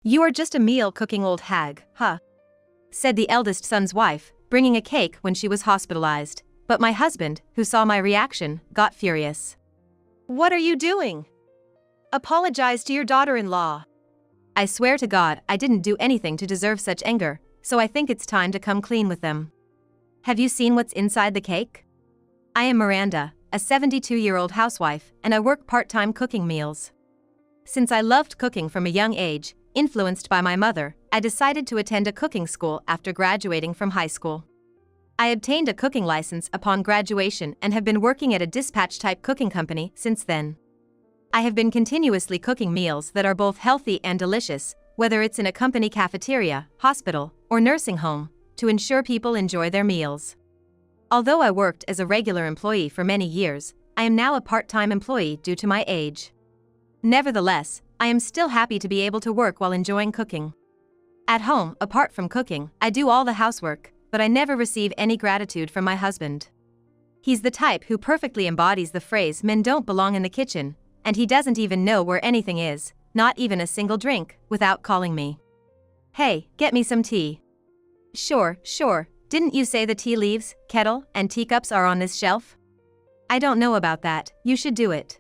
"You are just a meal-cooking old hag, huh?" said the eldest son's wife, bringing a cake when she was hospitalized. But my husband, who saw my reaction, got furious. "What are you doing? Apologize to your daughter-in-law." I swear to God I didn't do anything to deserve such anger, so I think it's time to come clean with them. Have you seen what's inside the cake? I am Miranda, a 72-year-old housewife, and I work part-time cooking meals. Since I loved cooking from a young age, influenced by my mother, I decided to attend a cooking school after graduating from high school. I obtained a cooking license upon graduation and have been working at a dispatch-type cooking company since then. I have been continuously cooking meals that are both healthy and delicious, whether it's in a company cafeteria, hospital, or nursing home, to ensure people enjoy their meals. Although I worked as a regular employee for many years, I am now a part-time employee due to my age. Nevertheless, I am still happy to be able to work while enjoying cooking. At home, apart from cooking, I do all the housework, but I never receive any gratitude from my husband. He's the type who perfectly embodies the phrase "men don't belong in the kitchen," and he doesn't even know where anything is, not even a single drink, without calling me. "Hey, get me some tea." Sure, didn't you say the tea leaves, kettle, and teacups are on this shelf?" "I don't know about that, you should do it."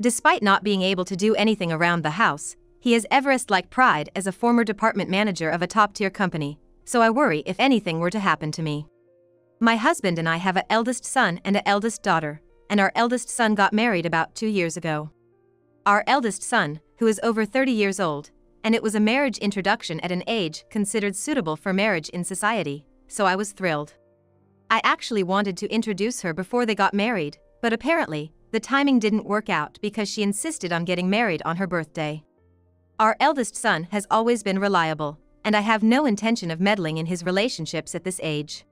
Despite not being able to do anything around the house, he has Everest-like pride as a former department manager of a top-tier company, so I worry if anything were to happen to me. My husband and I have an eldest son and an eldest daughter, and our eldest son got married about 2 years ago. Our eldest son, who is over 30 years old, and it was a marriage introduction at an age considered suitable for marriage in society, so I was thrilled. I actually wanted to introduce her before they got married, but apparently, the timing didn't work out because she insisted on getting married on her birthday. Our eldest son has always been reliable, and I have no intention of meddling in his relationships at this age.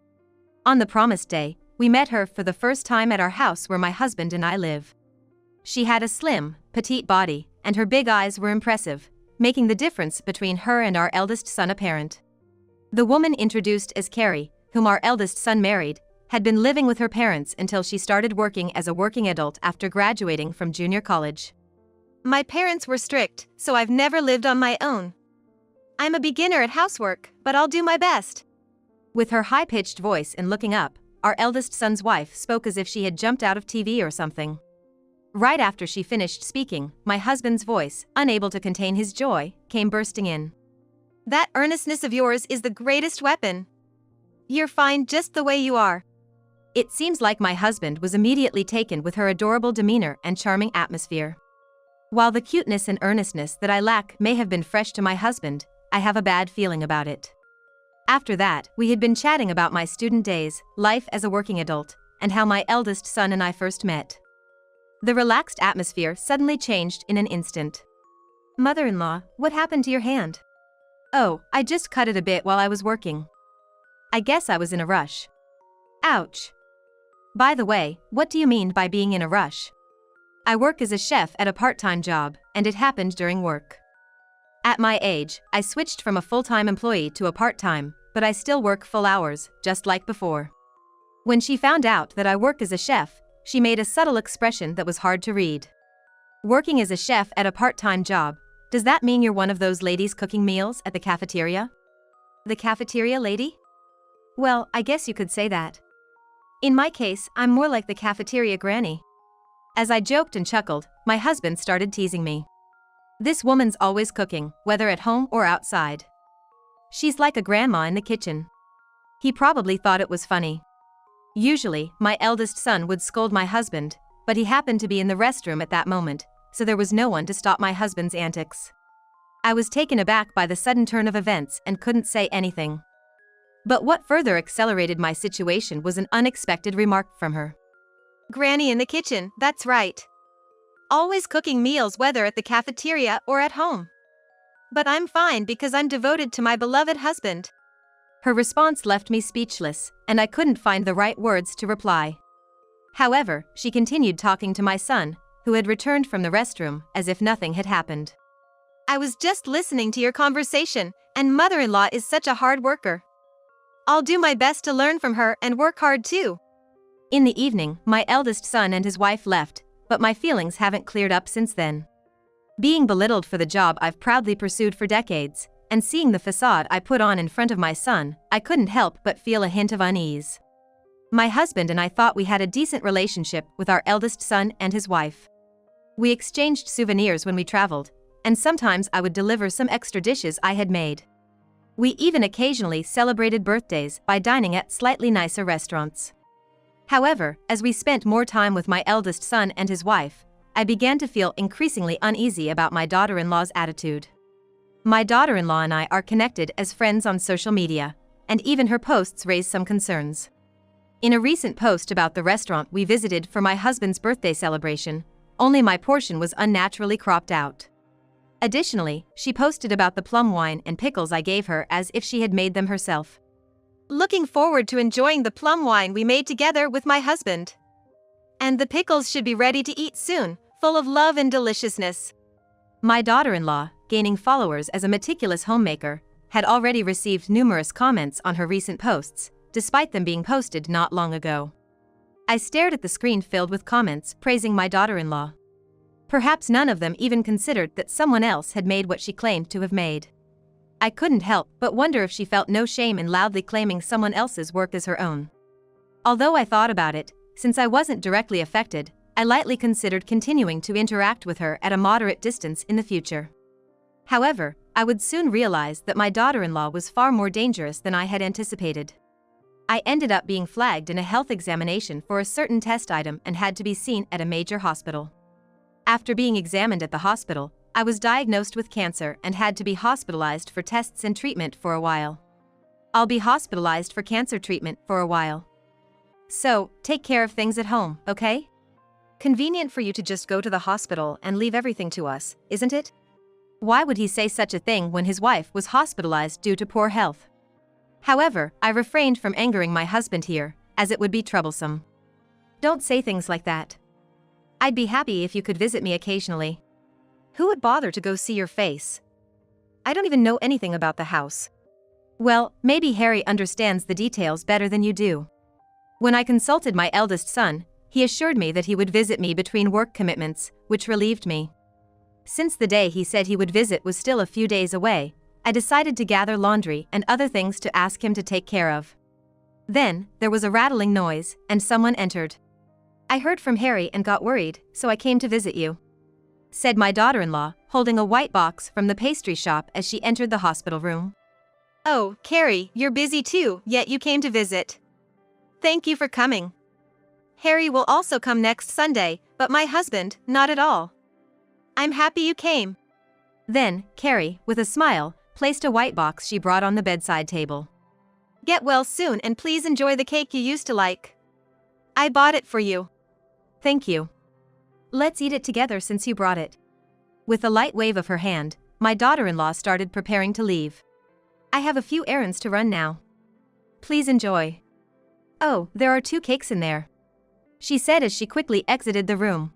On the promised day, we met her for the first time at our house where my husband and I live. She had a slim, petite body, and her big eyes were impressive, making the difference between her and our eldest son apparent. The woman introduced as Carrie, whom our eldest son married, had been living with her parents until she started working as a working adult after graduating from junior college. "My parents were strict, so I've never lived on my own. I'm a beginner at housework, but I'll do my best." With her high-pitched voice and looking up, our eldest son's wife spoke as if she had jumped out of TV or something. Right after she finished speaking, my husband's voice, unable to contain his joy, came bursting in. "That earnestness of yours is the greatest weapon. You're fine just the way you are." It seems like my husband was immediately taken with her adorable demeanor and charming atmosphere. While the cuteness and earnestness that I lack may have been fresh to my husband, I have a bad feeling about it. After that, we had been chatting about my student days, life as a working adult, and how my eldest son and I first met. The relaxed atmosphere suddenly changed in an instant. "Mother-in-law, what happened to your hand?" "Oh, I just cut it a bit while I was working. I guess I was in a rush." "Ouch. By the way, what do you mean by being in a rush?" "I work as a chef at a part-time job, and it happened during work. At my age, I switched from a full-time employee to a part-time, but I still work full hours, just like before." When she found out that I work as a chef, she made a subtle expression that was hard to read. "Working as a chef at a part-time job, does that mean you're one of those ladies cooking meals at the cafeteria?" "The cafeteria lady? Well, I guess you could say that. In my case, I'm more like the cafeteria granny." As I joked and chuckled, my husband started teasing me. "This woman's always cooking, whether at home or outside. She's like a grandma in the kitchen." He probably thought it was funny. Usually, my eldest son would scold my husband, but he happened to be in the restroom at that moment, so there was no one to stop my husband's antics. I was taken aback by the sudden turn of events and couldn't say anything. But what further accelerated my situation was an unexpected remark from her. "Granny in the kitchen, that's right. Always cooking meals whether at the cafeteria or at home. But I'm fine because I'm devoted to my beloved husband." Her response left me speechless, and I couldn't find the right words to reply. However, she continued talking to my son, who had returned from the restroom, as if nothing had happened. "I was just listening to your conversation, and mother-in-law is such a hard worker. I'll do my best to learn from her and work hard too." In the evening, my eldest son and his wife left, but my feelings haven't cleared up since then. Being belittled for the job I've proudly pursued for decades, and seeing the facade I put on in front of my son, I couldn't help but feel a hint of unease. My husband and I thought we had a decent relationship with our eldest son and his wife. We exchanged souvenirs when we traveled, and sometimes I would deliver some extra dishes I had made. We even occasionally celebrated birthdays by dining at slightly nicer restaurants. However, as we spent more time with my eldest son and his wife, I began to feel increasingly uneasy about my daughter-in-law's attitude. My daughter-in-law and I are connected as friends on social media, and even her posts raise some concerns. In a recent post about the restaurant we visited for my husband's birthday celebration, only my portion was unnaturally cropped out. Additionally, she posted about the plum wine and pickles I gave her as if she had made them herself. Looking forward to enjoying the plum wine we made together with my husband. And the pickles should be ready to eat soon, full of love and deliciousness. My daughter-in-law, gaining followers as a meticulous homemaker, had already received numerous comments on her recent posts, despite them being posted not long ago. I stared at the screen filled with comments praising my daughter-in-law. Perhaps none of them even considered that someone else had made what she claimed to have made. I couldn't help but wonder if she felt no shame in loudly claiming someone else's work as her own. Although I thought about it, since I wasn't directly affected, I lightly considered continuing to interact with her at a moderate distance in the future. However, I would soon realize that my daughter-in-law was far more dangerous than I had anticipated. I ended up being flagged in a health examination for a certain test item and had to be seen at a major hospital. After being examined at the hospital, I was diagnosed with cancer and had to be hospitalized for tests and treatment for a while. I'll be hospitalized for cancer treatment for a while. So, take care of things at home, okay? Convenient for you to just go to the hospital and leave everything to us, isn't it? Why would he say such a thing when his wife was hospitalized due to poor health? However, I refrained from angering my husband here, as it would be troublesome. Don't say things like that. I'd be happy if you could visit me occasionally. Who would bother to go see your face? I don't even know anything about the house. Well, maybe Harry understands the details better than you do. When I consulted my eldest son, he assured me that he would visit me between work commitments, which relieved me. Since the day he said he would visit was still a few days away, I decided to gather laundry and other things to ask him to take care of. Then, there was a rattling noise, and someone entered. I heard from Harry and got worried, so I came to visit you, said my daughter-in-law, holding a white box from the pastry shop as she entered the hospital room. Oh, Carrie, you're busy too, yet you came to visit. Thank you for coming. Harry will also come next Sunday, but my husband, not at all. I'm happy you came. Then, Carrie, with a smile, placed a white box she brought on the bedside table. Get well soon and please enjoy the cake you used to like. I bought it for you. Thank you. Let's eat it together since you brought it. With a light wave of her hand, my daughter-in-law started preparing to leave. I have a few errands to run now. Please enjoy. Oh, there are 2 cakes in there, she said as she quickly exited the room.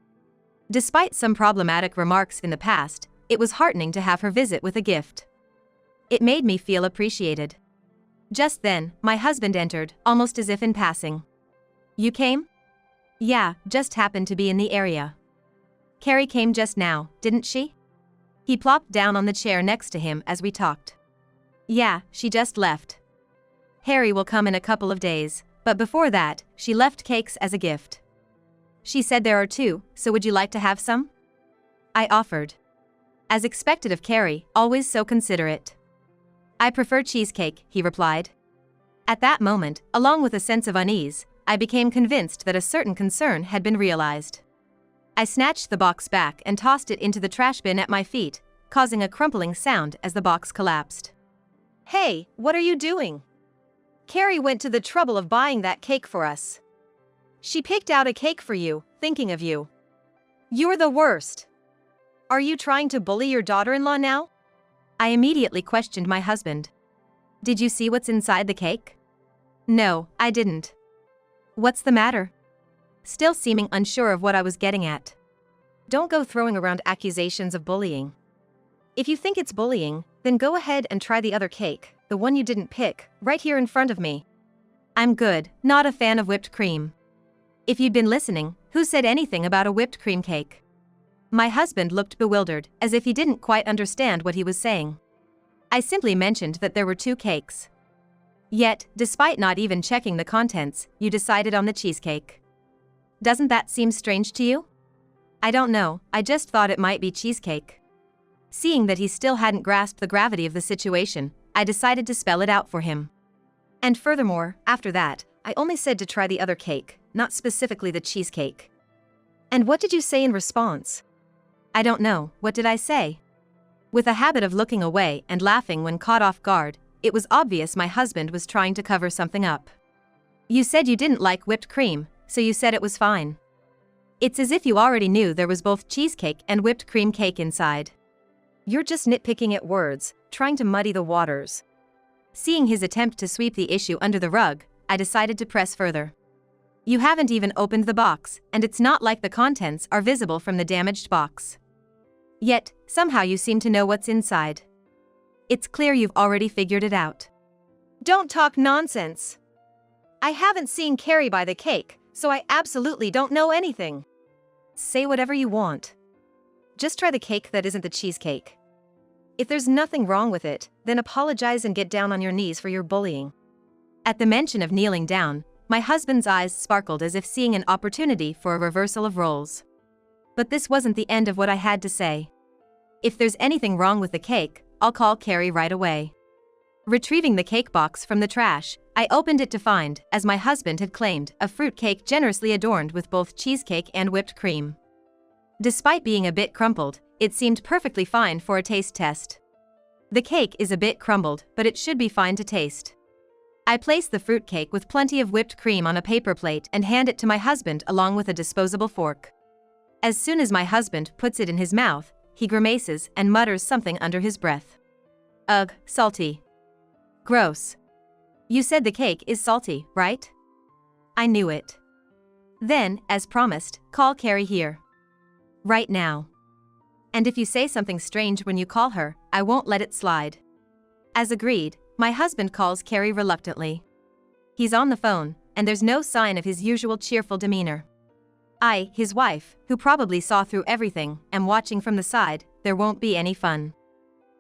Despite some problematic remarks in the past, it was heartening to have her visit with a gift. It made me feel appreciated. Just then, my husband entered, almost as if in passing. You came? Yeah, just happened to be in the area. Carrie came just now, didn't she? He plopped down on the chair next to him as we talked. Yeah, she just left. Harry will come in a couple of days, but before that, she left cakes as a gift. She said there are 2, so would you like to have some? I offered. As expected of Carrie, always so considerate. I prefer cheesecake, he replied. At that moment, along with a sense of unease, I became convinced that a certain concern had been realized. I snatched the box back and tossed it into the trash bin at my feet, causing a crumpling sound as the box collapsed. Hey, what are you doing? Carrie went to the trouble of buying that cake for us. She picked out a cake for you, thinking of you. You're the worst. Are you trying to bully your daughter-in-law now? I immediately questioned my husband. Did you see what's inside the cake? No, I didn't. What's the matter? Still seeming unsure of what I was getting at. Don't go throwing around accusations of bullying. If you think it's bullying, then go ahead and try the other cake, the one you didn't pick, right here in front of me. I'm good, not a fan of whipped cream. If you'd been listening, who said anything about a whipped cream cake? My husband looked bewildered, as if he didn't quite understand what he was saying. I simply mentioned that there were 2 cakes. Yet, despite not even checking the contents, you decided on the cheesecake. Doesn't that seem strange to you? I don't know, I just thought it might be cheesecake. Seeing that he still hadn't grasped the gravity of the situation, I decided to spell it out for him. And furthermore, after that, I only said to try the other cake, not specifically the cheesecake. And what did you say in response? I don't know, what did I say? With a habit of looking away and laughing when caught off guard, it was obvious my husband was trying to cover something up. You said you didn't like whipped cream, so you said it was fine. It's as if you already knew there was both cheesecake and whipped cream cake inside. You're just nitpicking at words, trying to muddy the waters. Seeing his attempt to sweep the issue under the rug, I decided to press further. You haven't even opened the box, and it's not like the contents are visible from the damaged box. Yet, somehow you seem to know what's inside. It's clear you've already figured it out. Don't talk nonsense. I haven't seen Carrie buy the cake, so I absolutely don't know anything. Say whatever you want. Just try the cake that isn't the cheesecake. If there's nothing wrong with it, then apologize and get down on your knees for your bullying. At the mention of kneeling down, my husband's eyes sparkled as if seeing an opportunity for a reversal of roles. But this wasn't the end of what I had to say. If there's anything wrong with the cake, I'll call Carrie right away. Retrieving the cake box from the trash, I opened it to find, as my husband had claimed, a fruit cake generously adorned with both cheesecake and whipped cream. Despite being a bit crumpled, it seemed perfectly fine for a taste test. The cake is a bit crumbled, but it should be fine to taste. I place the fruit cake with plenty of whipped cream on a paper plate and hand it to my husband along with a disposable fork. As soon as my husband puts it in his mouth, he grimaces and mutters something under his breath. Ugh, salty. Gross. You said the cake is salty, right? I knew it. Then, as promised, call Carrie here. Right now. And if you say something strange when you call her, I won't let it slide. As agreed, my husband calls Carrie reluctantly. He's on the phone, and there's no sign of his usual cheerful demeanor. I, his wife, who probably saw through everything, am watching from the side. There won't be any fun.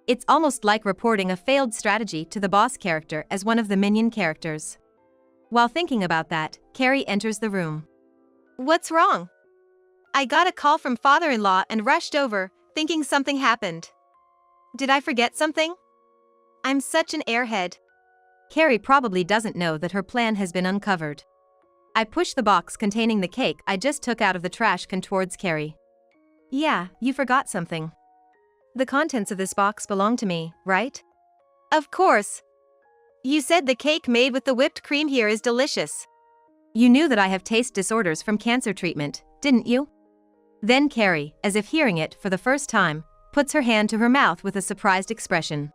It's almost like reporting a failed strategy to the boss character as one of the minion characters. While thinking about that, Carrie enters the room. What's wrong? I got a call from father-in-law and rushed over, thinking something happened. Did I forget something? I'm such an airhead. Carrie probably doesn't know that her plan has been uncovered. I push the box containing the cake I just took out of the trash can towards Carrie. Yeah, you forgot something. The contents of this box belong to me, right? Of course. You said the cake made with the whipped cream here is delicious. You knew that I have taste disorders from cancer treatment, didn't you? Then Carrie, as if hearing it for the first time, puts her hand to her mouth with a surprised expression.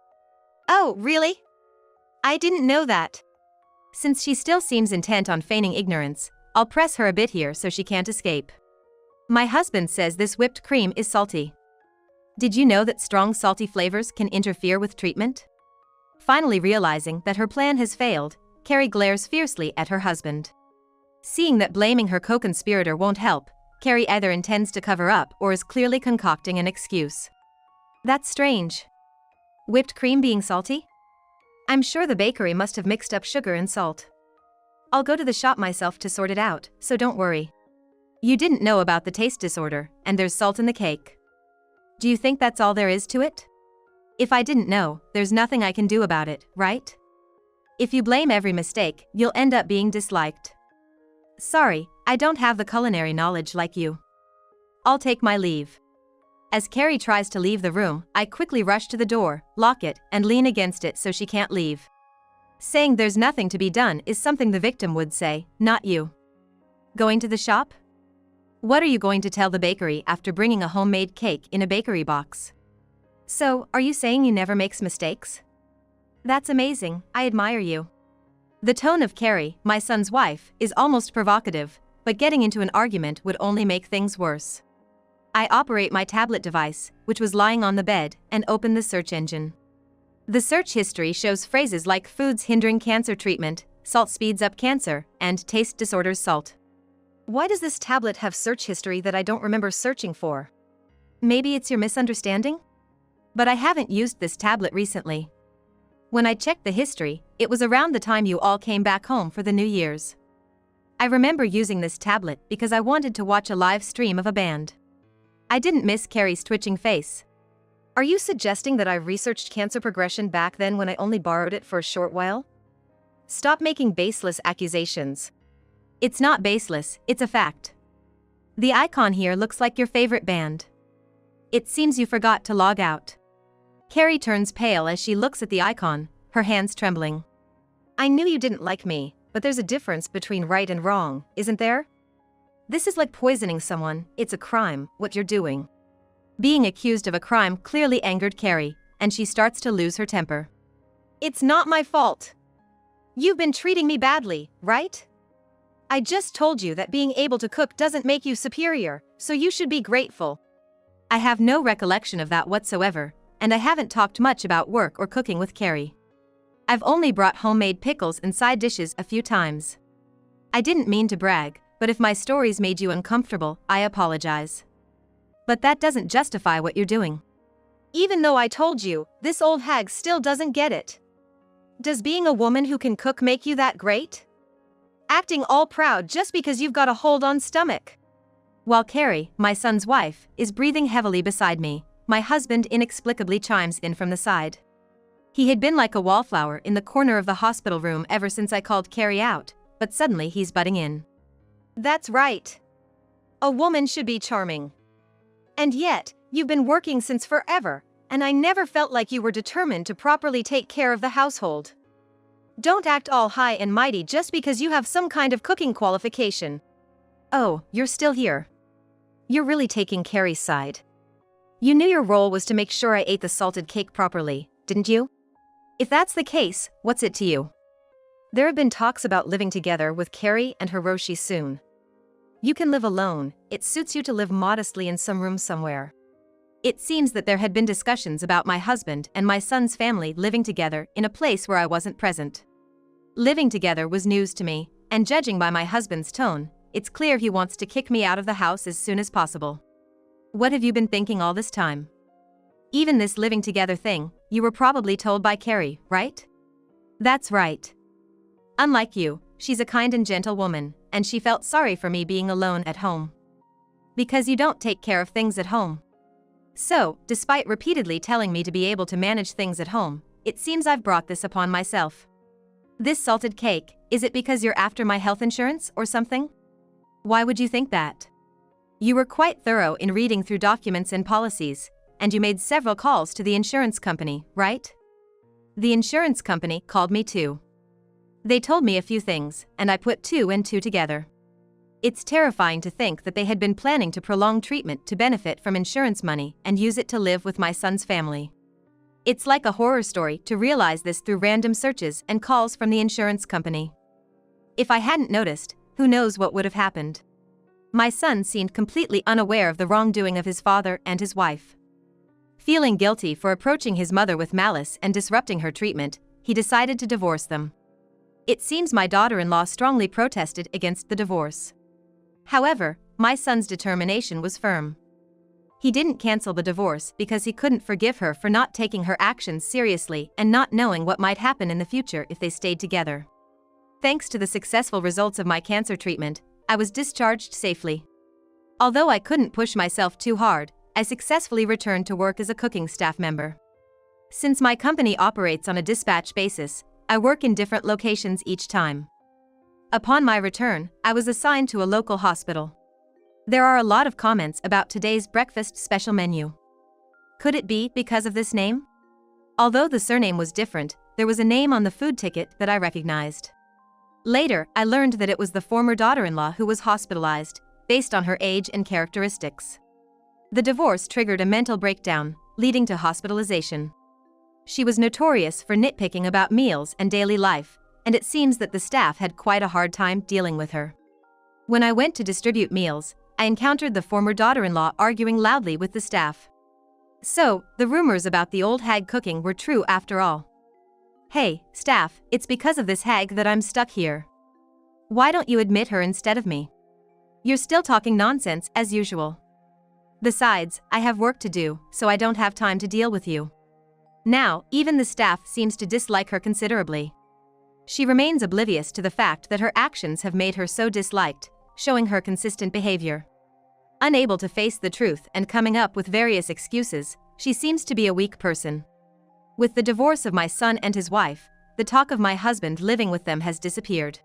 Oh, really? I didn't know that. Since she still seems intent on feigning ignorance, I'll press her a bit here so she can't escape. My husband says this whipped cream is salty. Did you know that strong salty flavors can interfere with treatment? Finally realizing that her plan has failed, Carrie glares fiercely at her husband. Seeing that blaming her co-conspirator won't help, Carrie either intends to cover up or is clearly concocting an excuse. That's strange. Whipped cream being salty? I'm sure the bakery must have mixed up sugar and salt. I'll go to the shop myself to sort it out, so don't worry. You didn't know about the taste disorder, and there's salt in the cake. Do you think that's all there is to it? If I didn't know, there's nothing I can do about it, right? If you blame every mistake, you'll end up being disliked. Sorry, I don't have the culinary knowledge like you. I'll take my leave. As Carrie tries to leave the room, I quickly rush to the door, lock it, and lean against it so she can't leave. Saying there's nothing to be done is something the victim would say, not you. Going to the shop? What are you going to tell the bakery after bringing a homemade cake in a bakery box? So, are you saying you never makes mistakes? That's amazing, I admire you. The tone of Carrie, my son's wife, is almost provocative, but getting into an argument would only make things worse. I operate my tablet device, which was lying on the bed, and open the search engine. The search history shows phrases like foods hindering cancer treatment, salt speeds up cancer, and taste disorders salt. Why does this tablet have search history that I don't remember searching for? Maybe it's your misunderstanding? But I haven't used this tablet recently. When I checked the history, it was around the time you all came back home for the New Year's. I remember using this tablet because I wanted to watch a live stream of a band. I didn't miss Carrie's twitching face. Are you suggesting that I researched cancer progression back then when I only borrowed it for a short while? Stop making baseless accusations. It's not baseless, it's a fact. The icon here looks like your favorite band. It seems you forgot to log out. Carrie turns pale as she looks at the icon, her hands trembling. I knew you didn't like me, but there's a difference between right and wrong, isn't there? This is like poisoning someone, it's a crime, what you're doing. Being accused of a crime clearly angered Carrie, and she starts to lose her temper. It's not my fault. You've been treating me badly, right? I just told you that being able to cook doesn't make you superior, so you should be grateful. I have no recollection of that whatsoever, and I haven't talked much about work or cooking with Carrie. I've only brought homemade pickles and side dishes a few times. I didn't mean to brag, but if my stories made you uncomfortable, I apologize. But that doesn't justify what you're doing. Even though I told you, this old hag still doesn't get it. Does being a woman who can cook make you that great? Acting all proud just because you've got a hold-on stomach. While Carrie, my son's wife, is breathing heavily beside me, my husband inexplicably chimes in from the side. He had been like a wallflower in the corner of the hospital room ever since I called Carrie out, but suddenly he's butting in. That's right. A woman should be charming. And yet, you've been working since forever, and I never felt like you were determined to properly take care of the household. Don't act all high and mighty just because you have some kind of cooking qualification. Oh, you're still here. You're really taking Carrie's side. You knew your role was to make sure I ate the salted cake properly, didn't you? If that's the case, what's it to you? There have been talks about living together with Carrie and Hiroshi soon. You can live alone, it suits you to live modestly in some room somewhere. It seems that there had been discussions about my husband and my son's family living together in a place where I wasn't present. Living together was news to me, and judging by my husband's tone, it's clear he wants to kick me out of the house as soon as possible. What have you been thinking all this time? Even this living together thing, you were probably told by Carrie, right? That's right. Unlike you, she's a kind and gentle woman, and she felt sorry for me being alone at home. Because you don't take care of things at home. So, despite repeatedly telling me to be able to manage things at home, it seems I've brought this upon myself. This salted cake, is it because you're after my health insurance or something? Why would you think that? You were quite thorough in reading through documents and policies, and you made several calls to the insurance company, right? The insurance company called me too. They told me a few things, and I put two and two together. It's terrifying to think that they had been planning to prolong treatment to benefit from insurance money and use it to live with my son's family. It's like a horror story to realize this through random searches and calls from the insurance company. If I hadn't noticed, who knows what would have happened. My son seemed completely unaware of the wrongdoing of his father and his wife. Feeling guilty for approaching his mother with malice and disrupting her treatment, he decided to divorce them. It seems my daughter-in-law strongly protested against the divorce. However, my son's determination was firm. He didn't cancel the divorce because he couldn't forgive her for not taking her actions seriously and not knowing what might happen in the future if they stayed together. Thanks to the successful results of my cancer treatment, I was discharged safely. Although I couldn't push myself too hard, I successfully returned to work as a cooking staff member. Since my company operates on a dispatch basis, I work in different locations each time. Upon my return, I was assigned to a local hospital. There are a lot of comments about today's breakfast special menu. Could it be because of this name? Although the surname was different, there was a name on the food ticket that I recognized. Later, I learned that it was the former daughter-in-law who was hospitalized, based on her age and characteristics. The divorce triggered a mental breakdown, leading to hospitalization. She was notorious for nitpicking about meals and daily life, and it seems that the staff had quite a hard time dealing with her. When I went to distribute meals, I encountered the former daughter-in-law arguing loudly with the staff. So, the rumors about the old hag cooking were true after all. Hey, staff, it's because of this hag that I'm stuck here. Why don't you admit her instead of me? You're still talking nonsense as usual. Besides, I have work to do, so I don't have time to deal with you. Now, even the staff seems to dislike her considerably. She remains oblivious to the fact that her actions have made her so disliked, showing her consistent behavior. Unable to face the truth and coming up with various excuses, she seems to be a weak person. With the divorce of my son and his wife, the talk of my husband living with them has disappeared.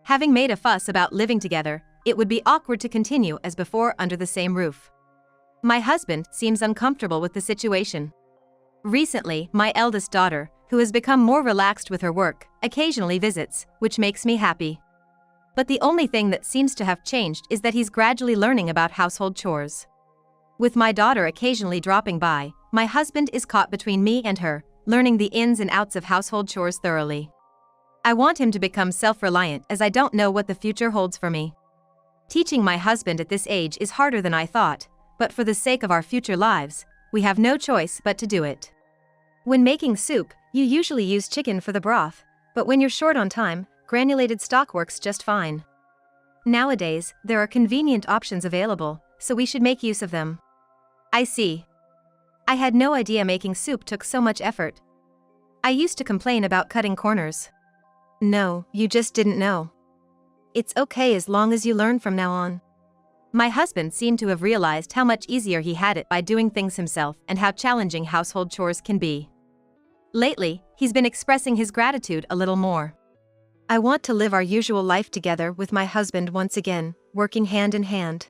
Having made a fuss about living together, it would be awkward to continue as before under the same roof. My husband seems uncomfortable with the situation. Recently, my eldest daughter, who has become more relaxed with her work, occasionally visits, which makes me happy. But the only thing that seems to have changed is that he's gradually learning about household chores. With my daughter occasionally dropping by, my husband is caught between me and her, learning the ins and outs of household chores thoroughly. I want him to become self-reliant as I don't know what the future holds for me. Teaching my husband at this age is harder than I thought, but for the sake of our future lives, we have no choice but to do it. When making soup, you usually use chicken for the broth, but when you're short on time, granulated stock works just fine. Nowadays, there are convenient options available, so we should make use of them. I see. I had no idea making soup took so much effort. I used to complain about cutting corners. No, you just didn't know. It's okay as long as you learn from now on. My husband seemed to have realized how much easier he had it by doing things himself and how challenging household chores can be. Lately, he's been expressing his gratitude a little more. I want to live our usual life together with my husband once again, working hand in hand.